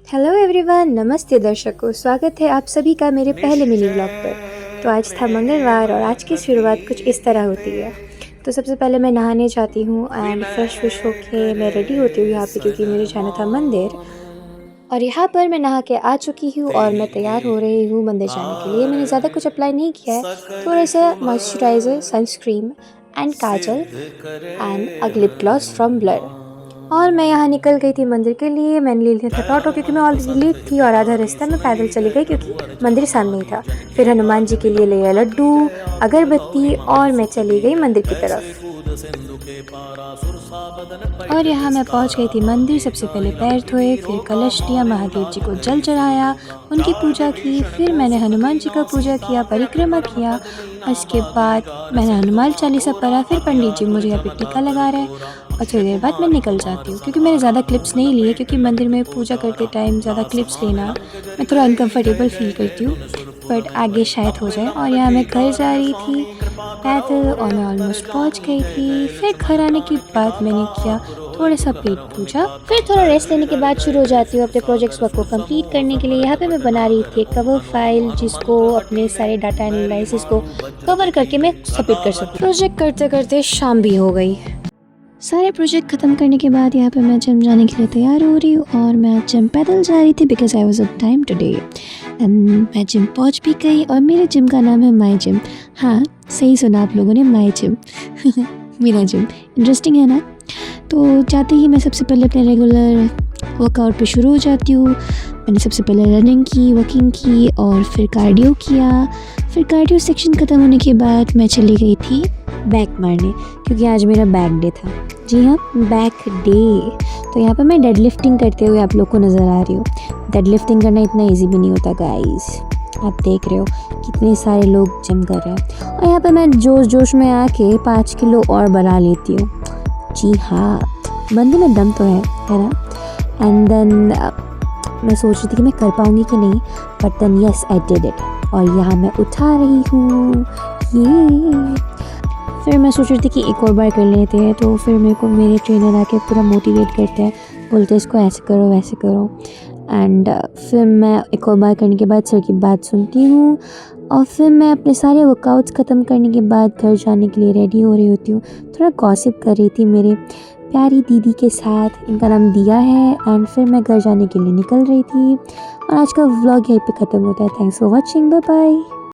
Hello everyone, नमस्ते दर्शकों। स्वागत है आप सभी का मेरे पहले मिनी ब्लॉग पर। तो आज था मंगलवार और आज की शुरुआत कुछ इस तरह होती है। तो सबसे पहले मैं नहाने जाती हूँ एंड फ्रेश विश होके मैं रेडी होती हूँ यहाँ पे, क्योंकि मुझे जाना था मंदिर। और यहाँ पर मैं नहा के आ चुकी हूँ और मैं तैयार हो रही हूँ मंदिर जाने के लिए। मैंने ज़्यादा कुछ अप्लाई नहीं किया है, थोड़ा सा moisturiser, sunscreen and Kajal and a lip gloss from blur. और मैं यहाँ निकल गई थी मंदिर के लिए। मैंने ले लिया था ऑटो, क्योंकि मैं ऑलरेडी लेट थी और आधा रास्ता मैं पैदल चली गई क्योंकि मंदिर सामने ही था। फिर हनुमान जी के लिए लिया लड्डू, अगरबत्ती और मैं चली गई मंदिर की तरफ। और यहाँ मैं पहुँच गई थी मंदिर। सबसे पहले पैर धोए, फिर कलश लिया, महादेव जी को जल चढ़ाया, उनकी पूजा की। फिर मैंने हनुमान जी का पूजा किया, परिक्रमा किया। और इसके बाद मैंने हनुमान चालीसा पढ़ा। फिर पंडित जी मुझे यहाँ पे टीका लगा रहे हैं और थोड़ी देर बाद मैं निकल जाती हूँ, क्योंकि मैंने ज़्यादा क्लिप्स नहीं लिए, क्योंकि मंदिर में पूजा करते टाइम ज़्यादा क्लिप्स लेना मैं थोड़ा अनकंफर्टेबल फील करती हूँ। बट आगे शायद हो जाए। और यहाँ मैं घर जा रही थी पैदल और मैं ऑलमोस्ट पहुँच गई थी। फिर घर आने के बाद मैंने किया थोड़ा सा पेट पूजा, फिर थोड़ा रेस्ट लेने के बाद शुरू हो जाती हूँ अपने प्रोजेक्ट्स वर्क को कंप्लीट करने के लिए। यहाँ पे मैं बना रही थी एक कवर फाइल, जिसको अपने सारे डाटा एनालिसिस को कवर करके मैं सबमिट कर सकूँ। प्रोजेक्ट करते करते शाम भी हो गई। सारे प्रोजेक्ट ख़त्म करने के बाद यहाँ पे मैं जिम जाने के लिए तैयार हो रही हूँ और मैं जिम पैदल जा रही थी because I was of time today. And मैं जिम पहुँच भी गई और मेरे जिम का नाम है माई जिम। हाँ, सही सुना आप लोगों ने, माई जिम। मेरा जिम इंटरेस्टिंग है ना। तो जाते ही मैं सबसे पहले अपने रेगुलर वर्कआउट पे शुरू हो जाती हूँ। मैंने सबसे पहले रनिंग की, वॉकिंग की और फिर कार्डियो किया। फिर कार्डियो सेक्शन ख़त्म होने के बाद मैं चली गई थी बैक मारने, क्योंकि आज मेरा बैक डे था। जी हाँ, बैक डे। तो यहाँ पर मैं डेड लिफ्टिंग करते हुए आप लोग को नज़र आ रही हूँ। डेड लिफ्टिंग करना इतना ईजी भी नहीं होता गाइस। आप देख रहे हो कितने सारे लोग जिम कर रहे हैं। और यहाँ पर मैं जोश में आके 5 किलो और बढ़ा लेती हूँ। जी हाँ, बंदे में दम तो है ना। एंड देन मैं सोच रही थी कि मैं कर पाऊँगी कि नहीं, but then yes I did it. और यहाँ मैं उठा रही हूँ ये। फिर मैं सोच रही थी कि एक और बार कर लेते हैं। तो फिर मेरे को मेरे ट्रेनर आके पूरा मोटिवेट करते हैं, बोलते हैं इसको ऐसे करो वैसे करो। एंड फिर मैं एक और बार करने के बाद सर की बात सुनती हूँ और फिर मैं अपने सारे वर्कआउट्स ख़त्म करने के बाद घर जाने के लिए रेडी हो रही होती हूँ। थोड़ा गॉसिप कर रही थी मेरे प्यारी दीदी के साथ, इनका नाम दिया है। एंड फिर मैं घर जाने के लिए निकल रही थी। और आज का व्लॉग यहीं पे ख़त्म होता है। Thanks for watching, bye bye.